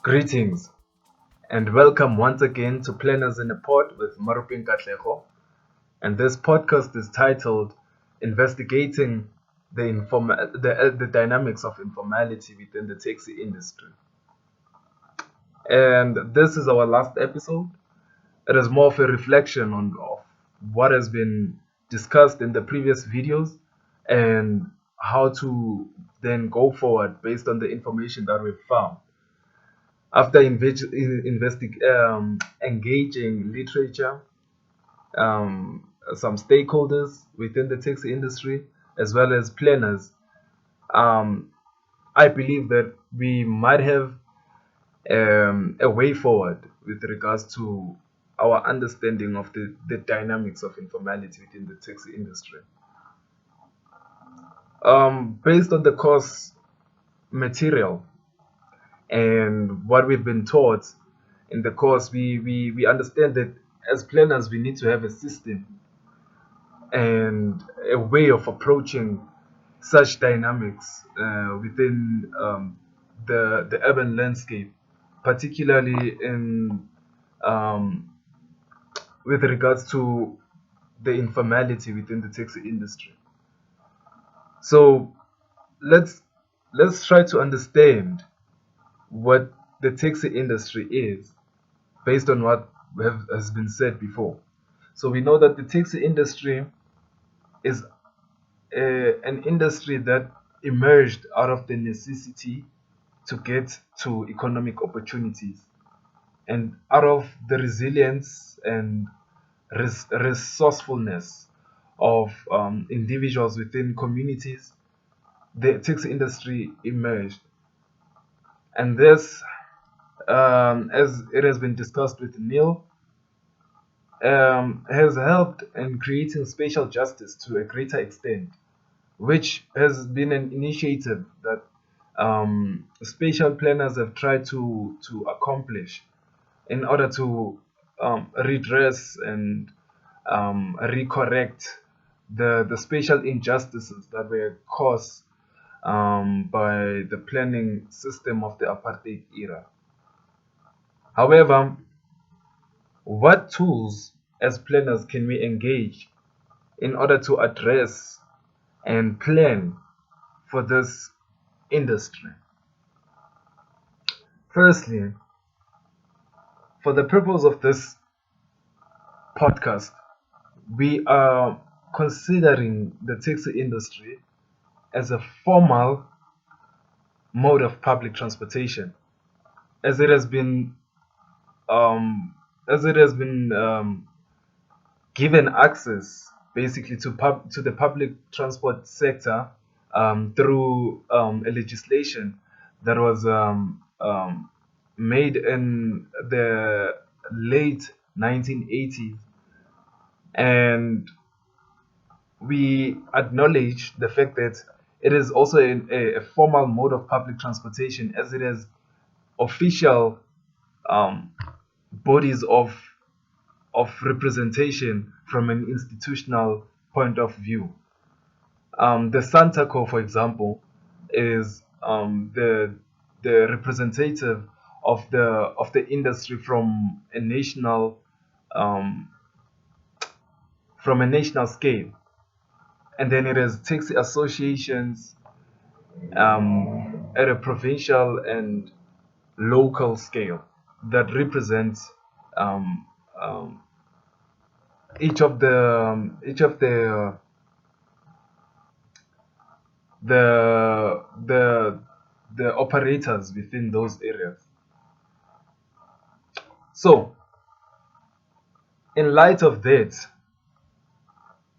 Greetings and welcome once again to Planners in a Pod with Marupin Katlego. And this podcast is titled Investigating the Dynamics of Informality Within the Taxi Industry. And this is our last episode. It is more of a reflection of what has been discussed in the previous videos and how to then go forward based on the information that we've found. After engaging literature, some stakeholders within the taxi industry, as well as planners, um, I believe that we might have a way forward with regards to our understanding of the dynamics of informality within the taxi industry. Based on the course material and what we've been taught in the course, we understand that as planners, we need to have a system and a way of approaching such dynamics within the urban landscape, particularly in um, with regards to the informality within the taxi industry. So let's let's try to understand what the taxi industry is based on what has been said before. So we know that the taxi industry is an industry that emerged out of the necessity to get to economic opportunities and out of the resilience and resourcefulness of individuals within communities. The taxi industry emerged, and this, as it has been discussed with Neil, has helped in creating spatial justice to a greater extent, which has been an initiative that spatial planners have tried to accomplish in order to redress and recorrect the spatial injustices that were caused by the planning system of the apartheid era. However, what tools as planners can we engage in order to address and plan for this industry? Firstly, for the purpose of this podcast, we are considering the taxi industry as a formal mode of public transportation, as it has been um, given access basically to the public transport sector through a legislation that was made in the late 1980s, and we acknowledge the fact that it is also a formal mode of public transportation, as it has official um, bodies of representation from an institutional point of view. The Santaco, for example, is the representative of the industry um, from a national scale, and then it has taxi associations at a provincial and local scale that represent um, um, each of the operators within those areas. So, in light of that,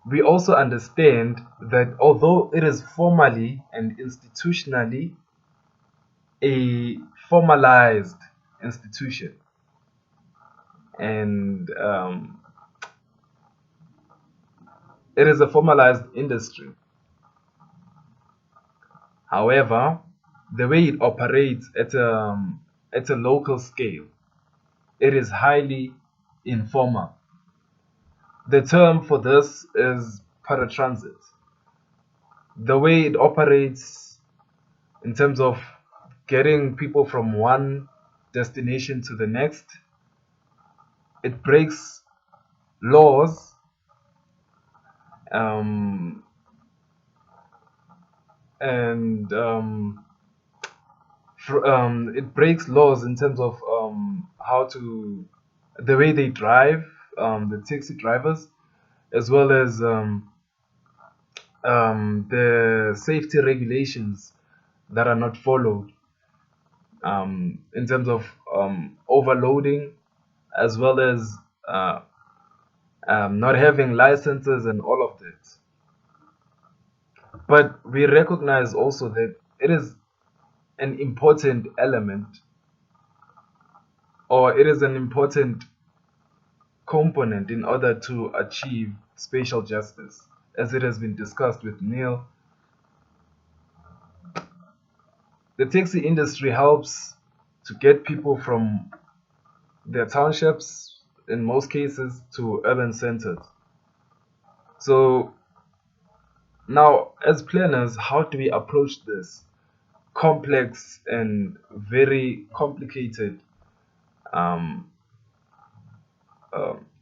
we also understand that although it is formally and institutionally a formalized institution, and it is a formalized industry. However, the way it operates at a local scale, it is highly informal. The term for this is paratransit. The way it operates in terms of getting people from one destination to the next. It breaks laws, um, and it breaks laws in terms of how to the way they drive, the taxi drivers, as well as the safety regulations that are not followed, in terms of overloading, as well as uh, not having licenses and all of that. But we recognize also that it is an important element, or it is an important component in order to achieve spatial justice, as it has been discussed with Neil. The taxi industry helps to get people from their townships, in most cases, to urban centers. So now, as planners, how do we approach this complex and very complicated um,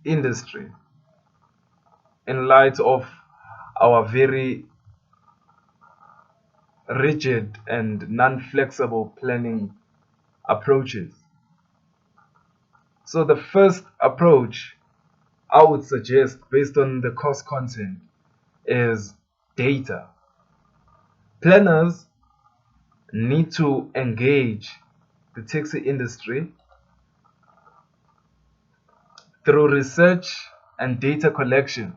industry in light of our very rigid and non-flexible planning approaches? So the first approach I would suggest, based on the course content, is data. Planners need to engage the taxi industry through research and data collection,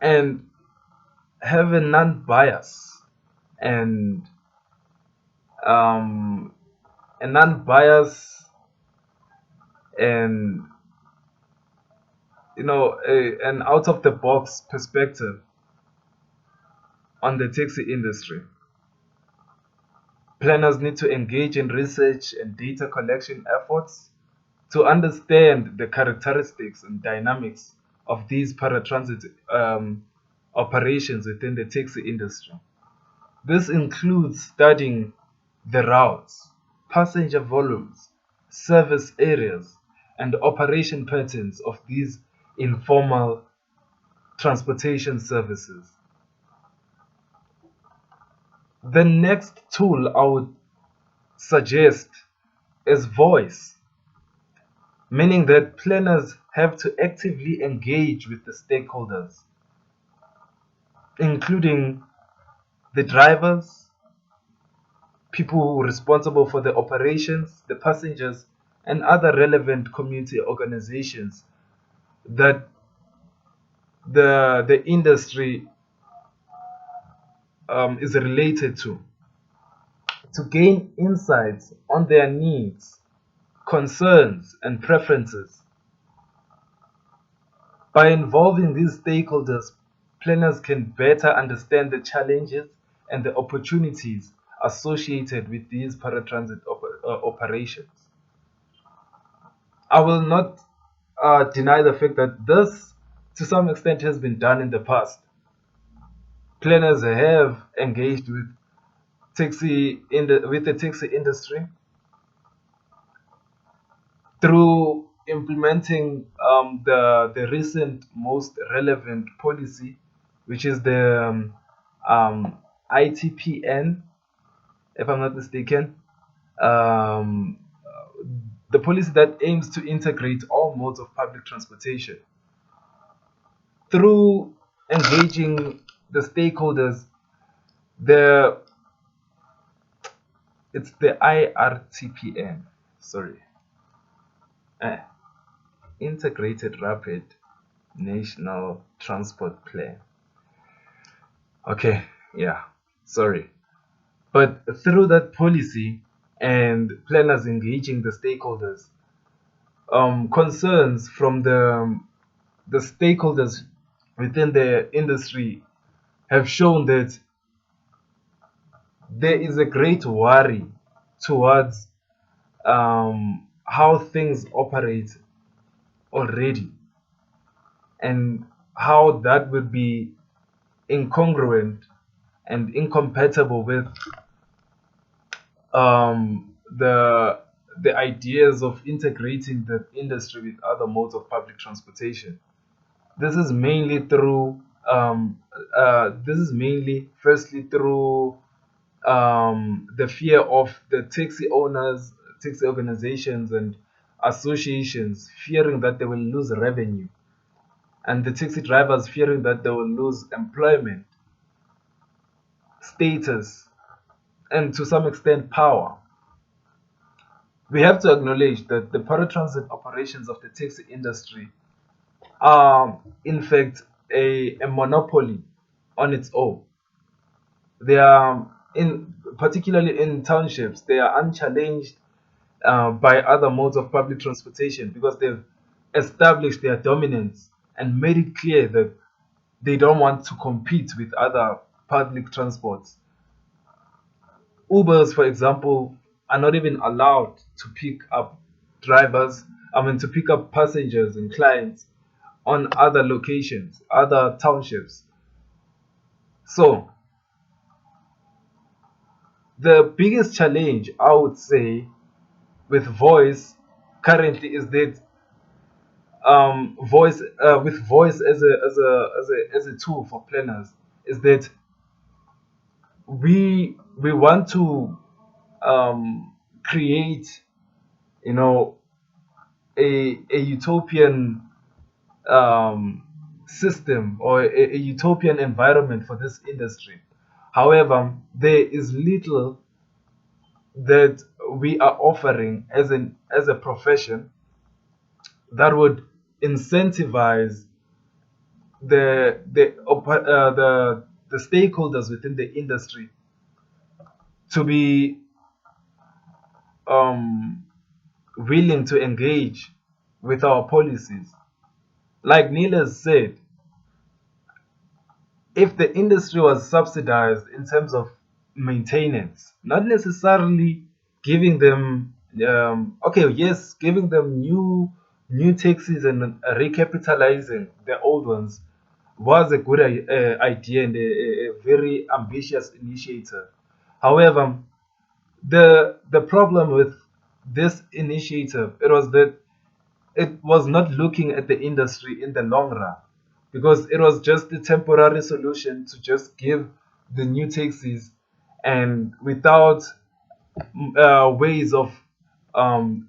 and have a non-bias and um, a non-bias and an out of the box perspective on the taxi industry. Planners need to engage in research and data collection efforts to understand the characteristics and dynamics of these paratransit operations within the taxi industry. This includes studying the routes, passenger volumes, service areas, and operation patterns of these informal transportation services. The next tool I would suggest is voice, meaning that planners have to actively engage with the stakeholders, including the drivers, people who are responsible for the operations, the passengers, and other relevant community organizations that the industry is related to gain insights on their needs, concerns, and preferences. By involving these stakeholders, planners can better understand the challenges and the opportunities associated with these paratransit operations. I will not deny the fact that this, to some extent, has been done in the past. Planners have engaged with the taxi industry through implementing the recent most relevant policy, which is the ITPN, if I'm not mistaken, um, the policy that aims to integrate all modes of public transportation. Through engaging the stakeholders, the it's the IRTPN, sorry, eh, Integrated Rapid National Transport Plan. Okay, yeah, sorry. But through that policy and planners engaging the stakeholders, concerns from the stakeholders within the industry have shown that there is a great worry towards how things operate already, and how that would be incongruent and incompatible with the the ideas of integrating the industry with other modes of public transportation. This is mainly through this is mainly firstly through the fear of the taxi owners, taxi organizations, and associations fearing that they will lose revenue, and the taxi drivers fearing that they will lose employment, status, and to some extent power. We have to acknowledge that the paratransit operations of the taxi industry are, in fact, a monopoly on its own. They are in particularly in townships. They are unchallenged by other modes of public transportation because they've established their dominance and made it clear that they don't want to compete with other public transports. Ubers, for example, are not even allowed to pick up drivers, to pick up passengers and clients on other locations, other townships. So, the biggest challenge I would say with voice currently is that voice with voice as a tool for planners is that we want to create, you know, a utopian system or a utopian environment for this industry. However, there is little that we are offering as a profession that would incentivize the stakeholders within the industry to be um, willing to engage with our policies. Like Neil has said, if the industry was subsidized in terms of maintenance, not necessarily giving them, okay, yes, giving them new taxis and recapitalizing the old ones was a good idea and a very ambitious initiative. However, the problem with this initiative, it was that it was not looking at the industry in the long run, because it was just a temporary solution to just give the new taxis, and without ways of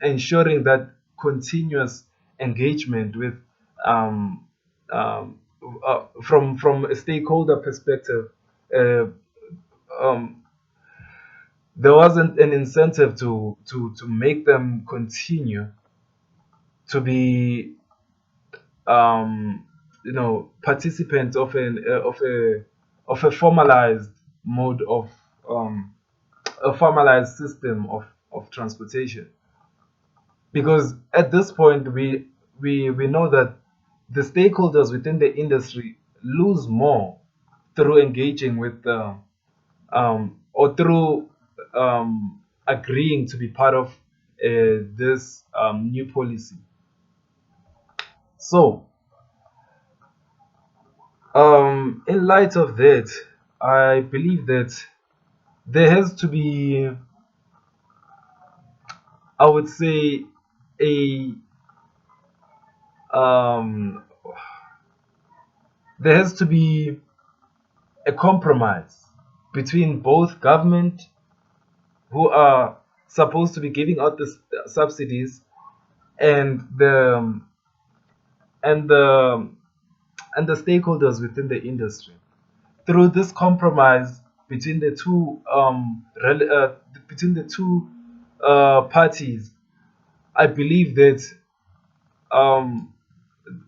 ensuring that continuous engagement with um, um, from a stakeholder perspective. uh, um, there wasn't an incentive to make them continue to be participants of a formalized mode of um, a formalized system of transportation, because at this point we know that the stakeholders within the industry lose more through engaging with the or through agreeing to be part of this new policy. So, in light of that, I believe that there has to be, I would say, a um, there has to be a compromise between both government, who are supposed to be giving out the subsidies, and and the and the stakeholders within the industry. Through this compromise between the two parties, I believe that um,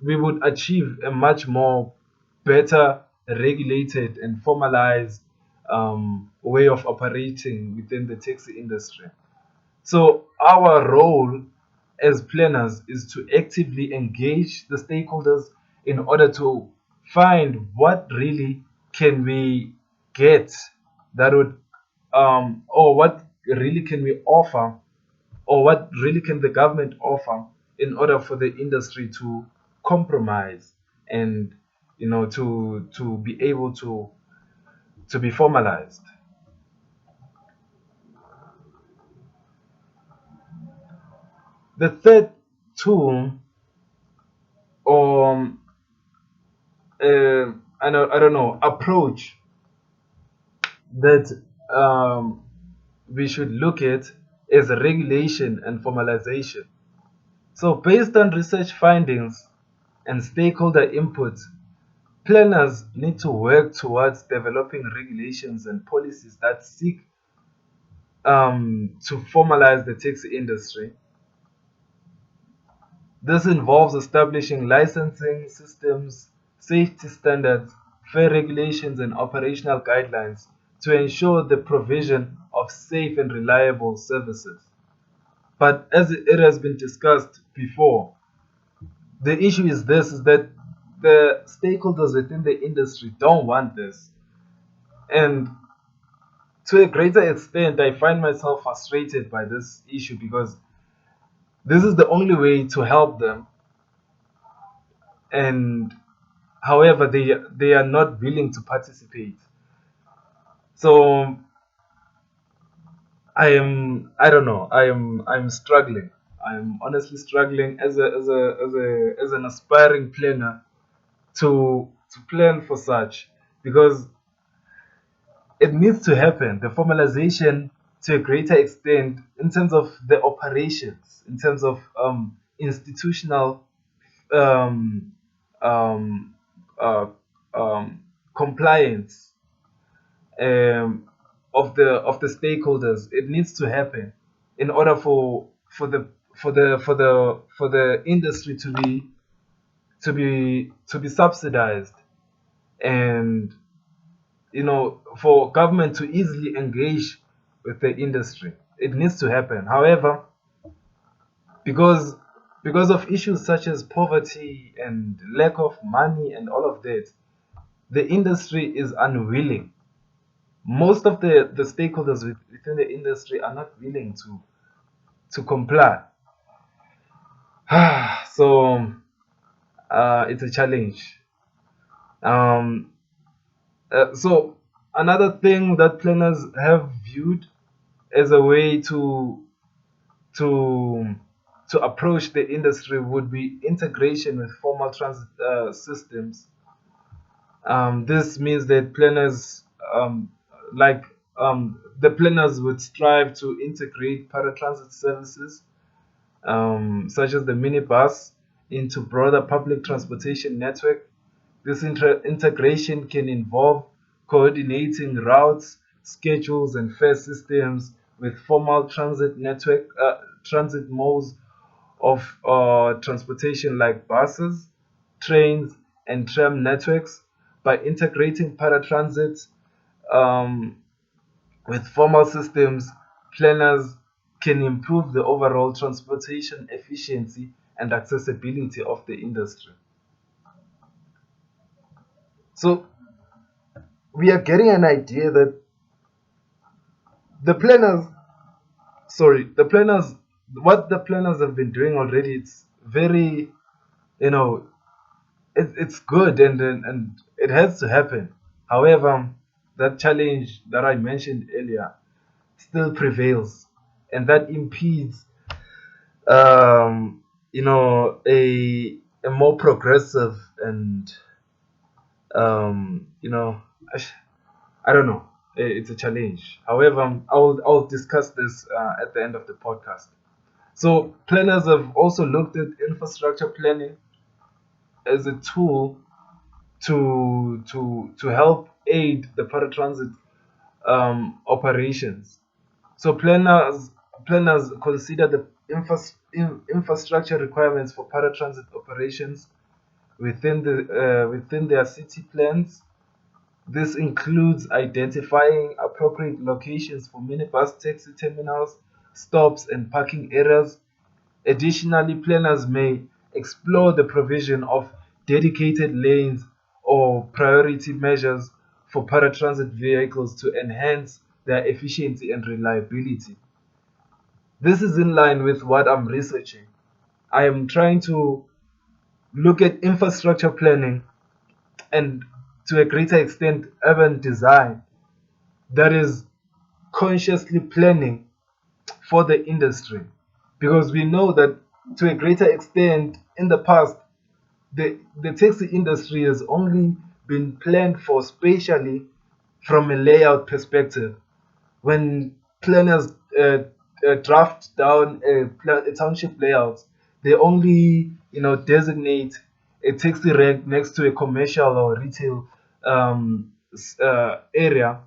we would achieve a much more better regulated and formalized way of operating within the taxi industry. So our role as planners is to actively engage the stakeholders in order to find what really can we get that would or what really can we offer, or what really can the government offer in order for the industry to compromise and to be able to be formalized. The third tool, or I don't know, approach that we should look at is regulation and formalization. So, based on research findings and stakeholder input, planners need to work towards developing regulations and policies that seek to formalize the taxi industry. This involves establishing licensing systems, safety standards, fair regulations, and operational guidelines to ensure the provision of safe and reliable services. But as it has been discussed before, the issue is that the stakeholders within the industry don't want this. And to a greater extent, I find myself frustrated by this issue because this is the only way to help them. And however, they are not willing to participate. So I don't know, I'm struggling. I'm honestly struggling as an aspiring planner to plan for such, because it needs to happen. The formalization to a greater extent in terms of the operations, in terms of institutional um, um, uh, compliance um, of the stakeholders. It needs to happen in order for the industry to be subsidized, and for government to easily engage with the industry. It needs to happen. However, because because of issues such as poverty and lack of money and all of that, the industry is unwilling. Most of the stakeholders within the industry are not willing to comply. So it's a challenge. Um, so another thing that planners have viewed as a way to to approach the industry would be integration with formal transit systems. This means that planners, like the planners, would strive to integrate paratransit services, such as the minibus, into broader public transportation network. This integration can involve coordinating routes, schedules, and fare systems with formal transit modes of transportation like buses, trains, and tram networks. By integrating paratransit um, with formal systems, planners can improve the overall transportation efficiency and accessibility of the industry. So we are getting an idea that the planners, the planners, what the planners have been doing already, it's very, you know, it's good, and it has to happen. However, that challenge that I mentioned earlier still prevails, and that impedes, a more progressive and you know, I don't know. It's a challenge. However, I'll discuss this at the end of the podcast. So planners have also looked at infrastructure planning as a tool to help aid the paratransit operations. So planners consider the infrastructure requirements for paratransit operations within their city plans. This includes identifying appropriate locations for minibus taxi terminals, stops, and parking areas. Additionally, planners may explore the provision of dedicated lanes or priority measures for paratransit vehicles to enhance their efficiency and reliability. This is in line with what I'm researching. I am trying to look at infrastructure planning and, to a greater extent, urban design that is consciously planning for the industry, because we know that to a greater extent, in the past, the taxi industry has only been planned for spatially from a layout perspective. When planners draft down a township layout, they only designate a taxi rank next to a commercial or retail area,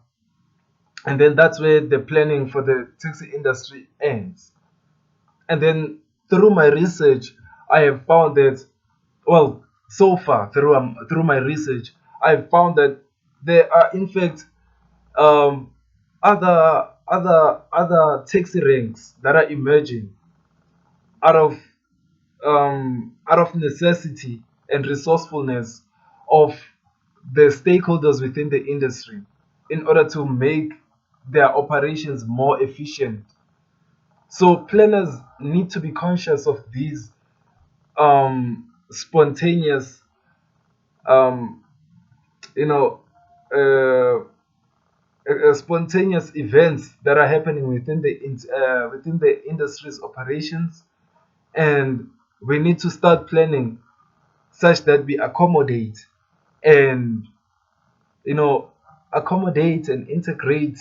and then that's where the planning for the taxi industry ends. And then through my research, I have found that, well, so far through my research, I've found that there are in fact um, other taxi ranks that are emerging out of out of necessity and resourcefulness of the stakeholders within the industry in order to make their operations more efficient. So planners need to be conscious of these spontaneous, um, you know, uh, spontaneous events that are happening within the industry's operations, and we need to start planning such that we accommodate and you know accommodate and integrate,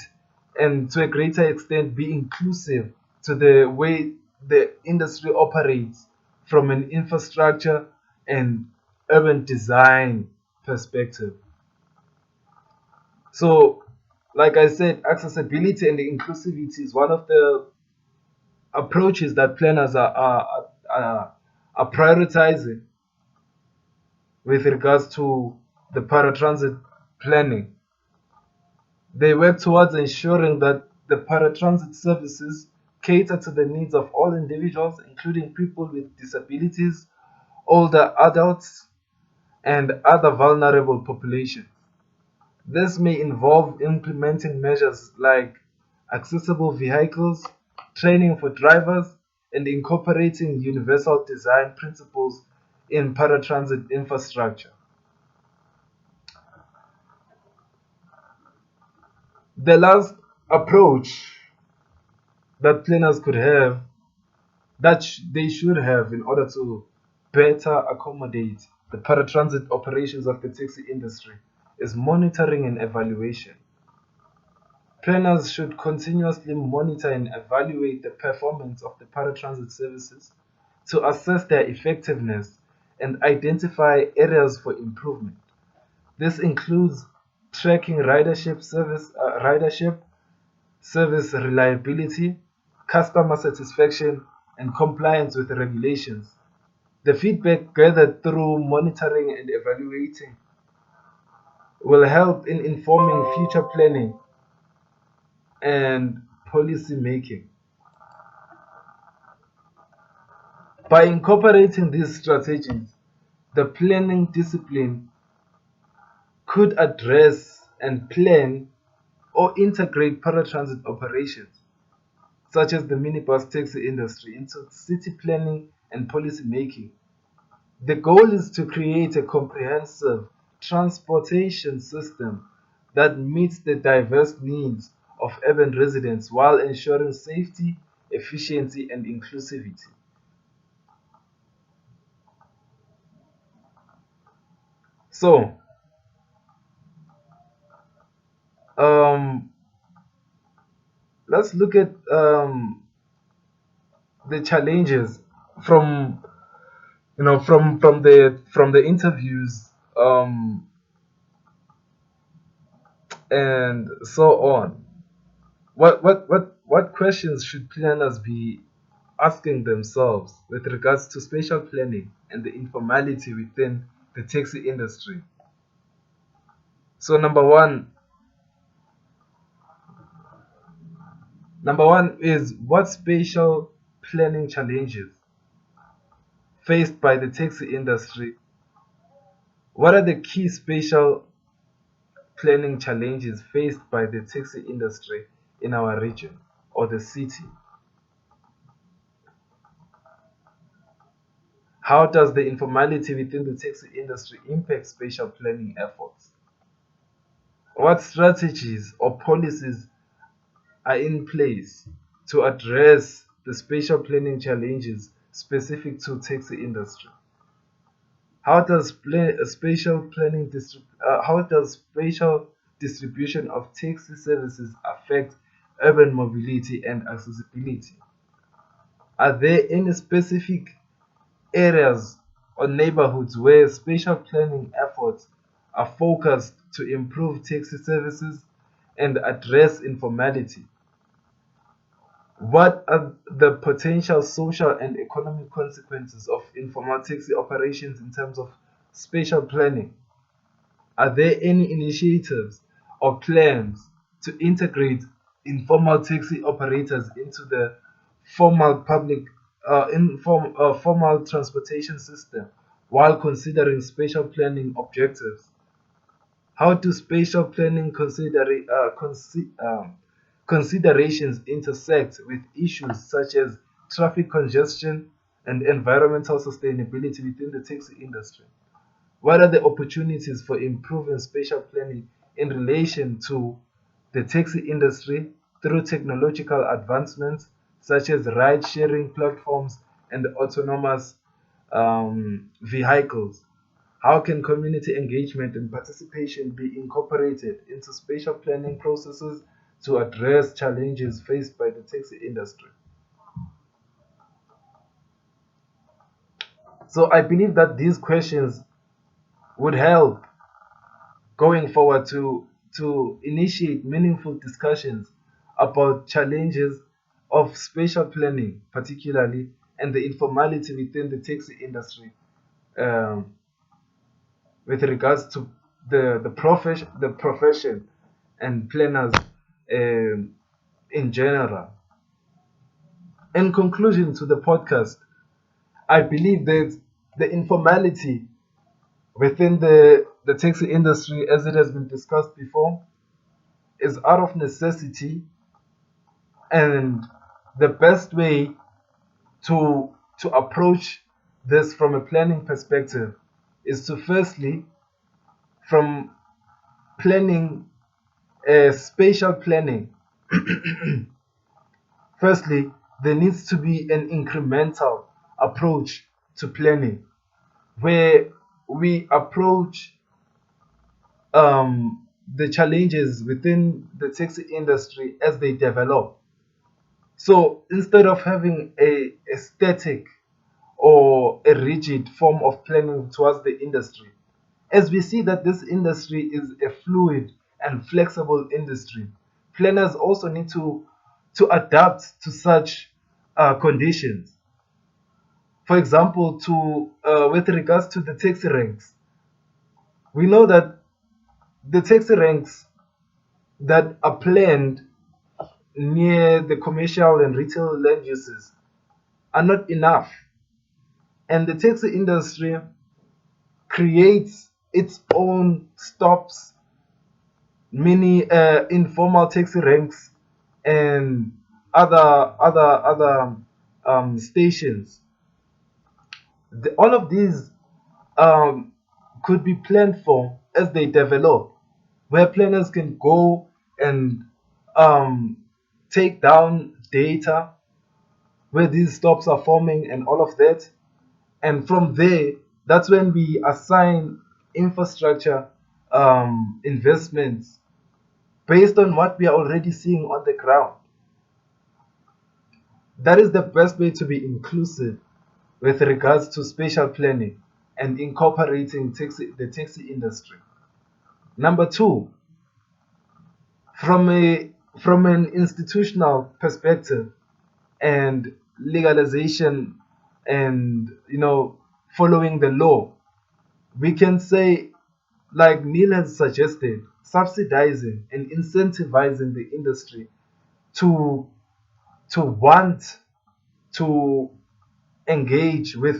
and to a greater extent be inclusive to the way the industry operates from an infrastructure and urban design perspective. So, like I said, accessibility and inclusivity is one of the approaches that planners are prioritizing with regards to the paratransit planning. They work towards ensuring that the paratransit services cater to the needs of all individuals, including people with disabilities, older adults, and other vulnerable populations. This may involve implementing measures like accessible vehicles, training for drivers, and incorporating universal design principles in paratransit infrastructure. The last approach that planners could have, that they should have in order to better accommodate the paratransit operations of the taxi industry, is monitoring and evaluation. Planners should continuously monitor and evaluate the performance of the paratransit services to assess their effectiveness and identify areas for improvement. This includes tracking ridership, service reliability, customer satisfaction, and compliance with regulations. The feedback gathered through monitoring and evaluating will help in informing future planning and policy making. By incorporating these strategies, the planning discipline could address and plan or integrate paratransit operations, such as the minibus taxi industry, into city planning and policy making. The goal is to create a comprehensive transportation system that meets the diverse needs of urban residents while ensuring safety, efficiency, and inclusivity. So, um, let's look at the challenges from from the interviews, and so on. What questions should planners be asking themselves with regards to spatial planning and the informality within the taxi industry? So number one is, what spatial planning challenges faced by the taxi industry? What are the key spatial planning challenges faced by the taxi industry in our region or the city? How does the informality within the taxi industry impact spatial planning efforts? What strategies or policies are in place to address the spatial planning challenges specific to taxi industry. How does how does spatial distribution of taxi services affect urban mobility and accessibility? Are there any specific areas or neighborhoods where spatial planning efforts are focused to improve taxi services and address informality? What are the potential social and economic consequences of informal taxi operations in terms of spatial planning? Are there any initiatives or plans to integrate informal taxi operators into the formal transportation system while considering spatial planning objectives? How do spatial planning considerations intersect with issues such as traffic congestion and environmental sustainability within the taxi industry? What are the opportunities for improving spatial planning in relation to the taxi industry through technological advancements such as ride sharing platforms and autonomous vehicles? How can community engagement and participation be incorporated into spatial planning processes to address challenges faced by the taxi industry? So I believe that these questions would help going forward to initiate meaningful discussions about challenges of spatial planning, particularly, and the informality within the taxi industry, um, with regards to the profession and planners in general. In conclusion to the podcast, I believe that the informality within the taxi industry, as it has been discussed before, is out of necessity, and the best way to approach this from a planning perspective is to firstly, from planning, spatial planning, firstly, there needs to be an incremental approach to planning where we approach the challenges within the taxi industry as they develop. So instead of having a static or a rigid form of planning towards the industry, as we see that this industry is a fluid and flexible industry, planners also need to adapt to such conditions. For example, to with regards to the taxi ranks, we know that the taxi ranks that are planned near the commercial and retail land uses are not enough, and the taxi industry creates its own stops, many informal taxi ranks, and other stations. All of these um, could be planned for as they develop, where planners can go and um, take down data where these stops are forming and all of that. And from there, that's when we assign infrastructure investments based on what we are already seeing on the ground. That is the best way to be inclusive with regards to spatial planning and incorporating the taxi industry. Number two, from a from an institutional perspective and legalization and following the law, we can say, like Neil has suggested, subsidizing and incentivizing the industry to want to engage with